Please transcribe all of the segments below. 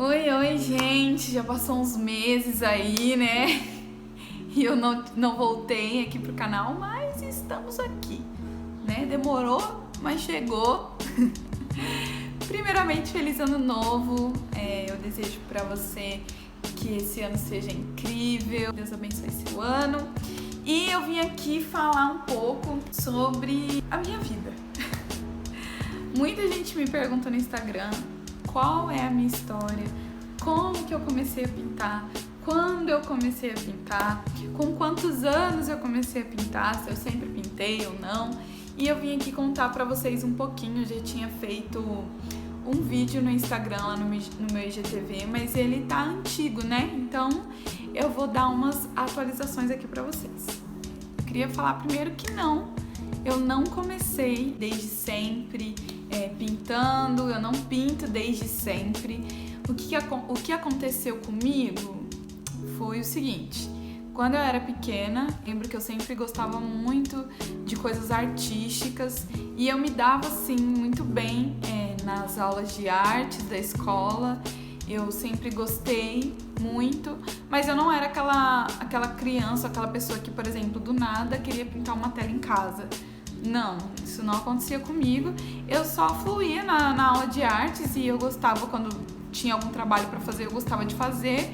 Oi, gente, já passou uns meses aí, né? E eu não voltei aqui pro canal, mas estamos aqui, né? Demorou, mas chegou. Primeiramente, feliz ano novo. Eu desejo pra você que esse ano seja incrível. Deus abençoe esse ano. E eu vim aqui falar um pouco sobre a minha vida. Muita gente me pergunta no Instagram qual é a minha história, como que eu comecei a pintar, quando eu comecei a pintar, com quantos anos eu comecei a pintar, se eu sempre pintei ou não. E eu vim aqui contar pra vocês um pouquinho. Eu já tinha feito um vídeo no Instagram lá no meu IGTV, mas ele tá antigo, né? Então eu vou dar umas atualizações aqui pra vocês. Eu queria falar primeiro que eu não comecei desde sempre pintando, eu não pinto desde sempre. O que aconteceu comigo foi o seguinte: quando eu era pequena, lembro que eu sempre gostava muito de coisas artísticas e eu me dava assim muito bem nas aulas de artes da escola. Eu sempre gostei muito, mas eu não era aquela criança, aquela pessoa que, por exemplo, do nada queria pintar uma tela em casa. Não, isso não acontecia comigo. Eu só fluía na aula de artes e eu gostava, quando tinha algum trabalho para fazer, eu gostava de fazer.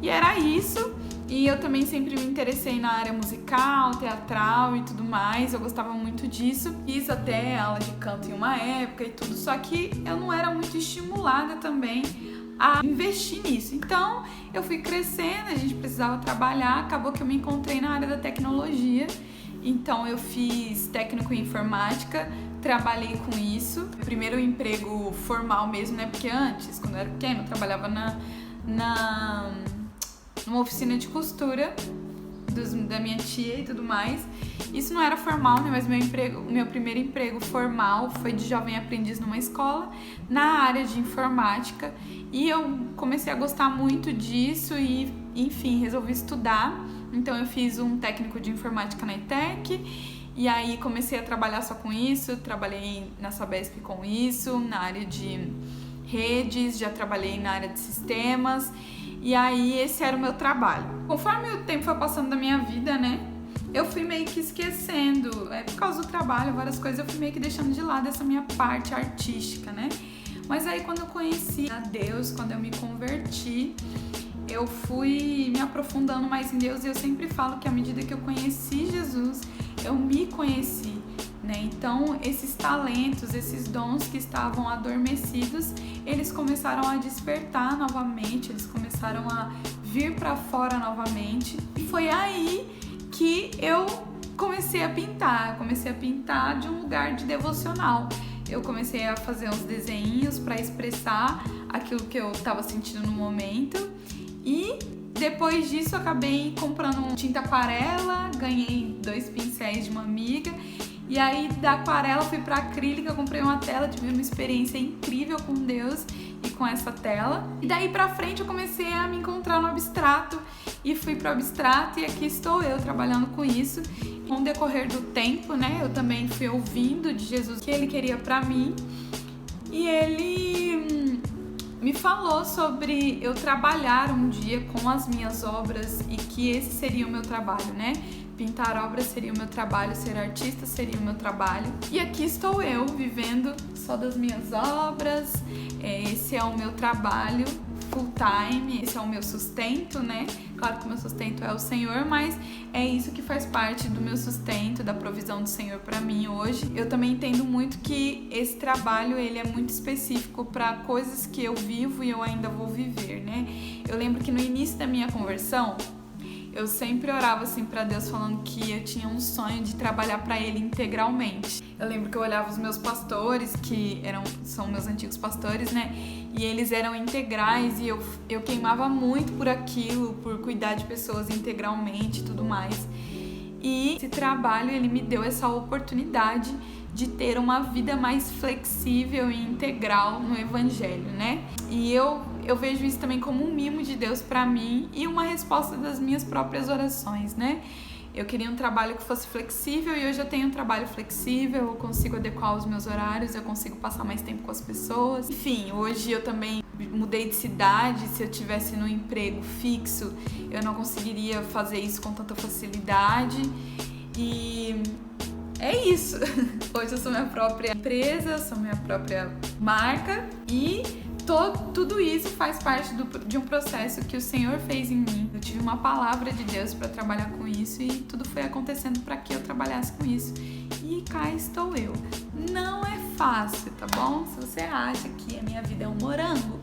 E era isso. E eu também sempre me interessei na área musical, teatral e tudo mais. Eu gostava muito disso. Fiz até aula de canto em uma época e tudo. Só que eu não era muito estimulada também a investir nisso. Então eu fui crescendo, a gente precisava trabalhar. Acabou que eu me encontrei na área da tecnologia. Então eu fiz técnico em informática, trabalhei com isso. Primeiro emprego formal mesmo, né? Porque antes, quando eu era pequena, eu trabalhava numa oficina de costura da minha tia e tudo mais. Isso não era formal, né? Mas meu primeiro emprego formal foi de jovem aprendiz numa escola na área de informática. E eu comecei a gostar muito disso e, enfim, resolvi estudar. Então eu fiz um técnico de informática na ETEC e aí comecei a trabalhar só com isso. Trabalhei na Sabesp com isso, na área de redes, já trabalhei na área de sistemas. E aí esse era o meu trabalho. Conforme o tempo foi passando da minha vida, né, eu fui meio que esquecendo. Por causa do trabalho, várias coisas, eu fui meio que deixando de lado essa minha parte artística, né. Mas aí quando eu conheci a Deus, quando eu me converti, eu fui me aprofundando mais em Deus. E eu sempre falo que à medida que eu conheci Jesus, eu me conheci, né? Então esses talentos, esses dons que estavam adormecidos, eles começaram a despertar novamente, eles começaram a vir para fora novamente. E foi aí que eu comecei a pintar. Eu comecei a pintar de um lugar de devocional. Eu comecei a fazer uns desenhos para expressar aquilo que eu estava sentindo no momento. E depois disso eu acabei comprando tinta aquarela, ganhei 2 pincéis de uma amiga. E aí da aquarela fui pra acrílica, comprei uma tela, tive uma experiência incrível com Deus e com essa tela. E daí pra frente eu comecei a me encontrar no abstrato e fui pro abstrato, e aqui estou eu trabalhando com isso. Com o decorrer do tempo, né, eu também fui ouvindo de Jesus o que ele queria pra mim. E ele me falou sobre eu trabalhar um dia com as minhas obras e que esse seria o meu trabalho, né? Pintar obras seria o meu trabalho, ser artista seria o meu trabalho. E aqui estou eu, vivendo só das minhas obras. Esse é o meu trabalho full time, esse é o meu sustento, né? Claro que o meu sustento é o Senhor, mas é isso que faz parte do meu sustento, da provisão do Senhor para mim hoje. Eu também entendo muito que esse trabalho, ele é muito específico para coisas que eu vivo e eu ainda vou viver, né? Eu lembro que no início da minha conversão, eu sempre orava assim pra Deus, falando que eu tinha um sonho de trabalhar pra Ele integralmente. Eu lembro que eu olhava os meus pastores, que são meus antigos pastores, né? E eles eram integrais e eu queimava muito por aquilo, por cuidar de pessoas integralmente e tudo mais. E esse trabalho, ele me deu essa oportunidade de ter uma vida mais flexível e integral no Evangelho, né? E eu vejo isso também como um mimo de Deus pra mim e uma resposta das minhas próprias orações, né? Eu queria um trabalho que fosse flexível e eu já tenho um trabalho flexível, eu consigo adequar os meus horários, eu consigo passar mais tempo com as pessoas. Enfim, hoje eu também mudei de cidade, se eu tivesse no emprego fixo, eu não conseguiria fazer isso com tanta facilidade. E é isso. Hoje eu sou minha própria empresa, sou minha própria marca e tudo isso faz parte de um processo que o Senhor fez em mim. Eu tive uma palavra de Deus para trabalhar com isso e tudo foi acontecendo para que eu trabalhasse com isso. E cá estou eu. Não é fácil, tá bom? Se você acha que a minha vida é um morango,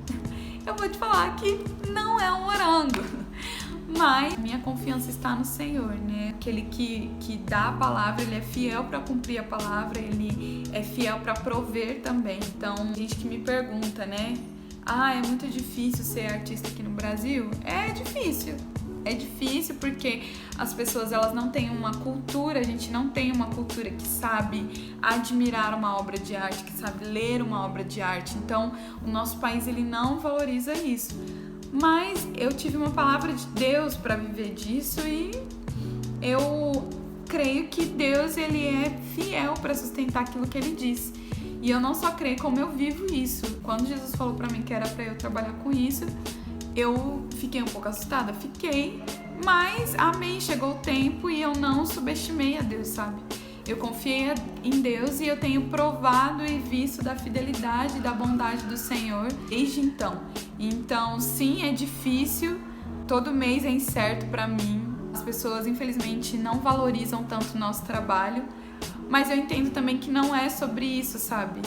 eu vou te falar que não é um morango. Mas minha confiança está no Senhor, né? Aquele que dá a palavra, ele é fiel para cumprir a palavra, ele é fiel para prover também. Então, gente que me pergunta, né? É muito difícil ser artista aqui no Brasil? É difícil. É difícil porque as pessoas, elas não têm uma cultura, a gente não tem uma cultura que sabe admirar uma obra de arte, que sabe ler uma obra de arte. Então, o nosso país, ele não valoriza isso. Mas eu tive uma palavra de Deus para viver disso e eu creio que Deus, ele é fiel para sustentar aquilo que ele diz. E eu não só creio, como eu vivo isso. Quando Jesus falou para mim que era para eu trabalhar com isso, eu fiquei um pouco assustada, mas amém, chegou o tempo e eu não subestimei a Deus, sabe? Eu confiei em Deus e eu tenho provado e visto da fidelidade e da bondade do Senhor desde então. Então, sim, é difícil, todo mês é incerto para mim. As pessoas, infelizmente, não valorizam tanto o nosso trabalho, mas eu entendo também que não é sobre isso, sabe?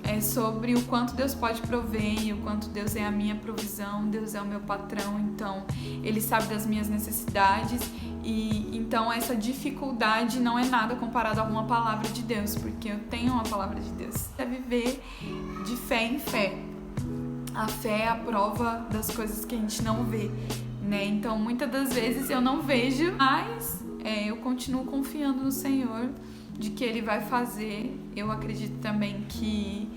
É sobre o quanto Deus pode prover e o quanto Deus é a minha provisão, Deus é o meu patrão, então Ele sabe das minhas necessidades e então essa dificuldade não é nada comparado a uma palavra de Deus, porque eu tenho uma palavra de Deus. É viver de fé em fé. A fé é a prova das coisas que a gente não vê, né? Então muitas das vezes eu não vejo, mas eu continuo confiando no Senhor, de que Ele vai fazer. Eu acredito também que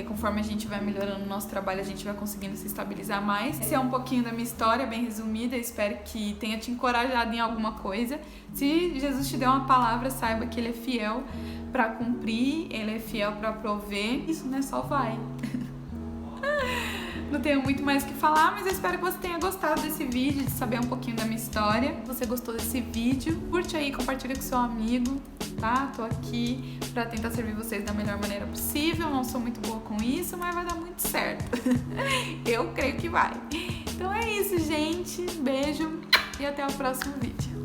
conforme a gente vai melhorando o nosso trabalho, a gente vai conseguindo se estabilizar mais. Esse é um pouquinho da minha história, bem resumida. Eu espero que tenha te encorajado em alguma coisa. Se Jesus te deu uma palavra, saiba que Ele é fiel para cumprir, Ele é fiel para prover. Isso, né? Só vai. Não tenho muito mais o que falar, mas eu espero que você tenha gostado desse vídeo, de saber um pouquinho da minha história. Se você gostou desse vídeo, curte aí, compartilha com seu amigo, tá? Tô aqui pra tentar servir vocês da melhor maneira possível. Não sou muito boa com isso, mas vai dar muito certo. Eu creio que vai. Então é isso, gente. Beijo e até o próximo vídeo.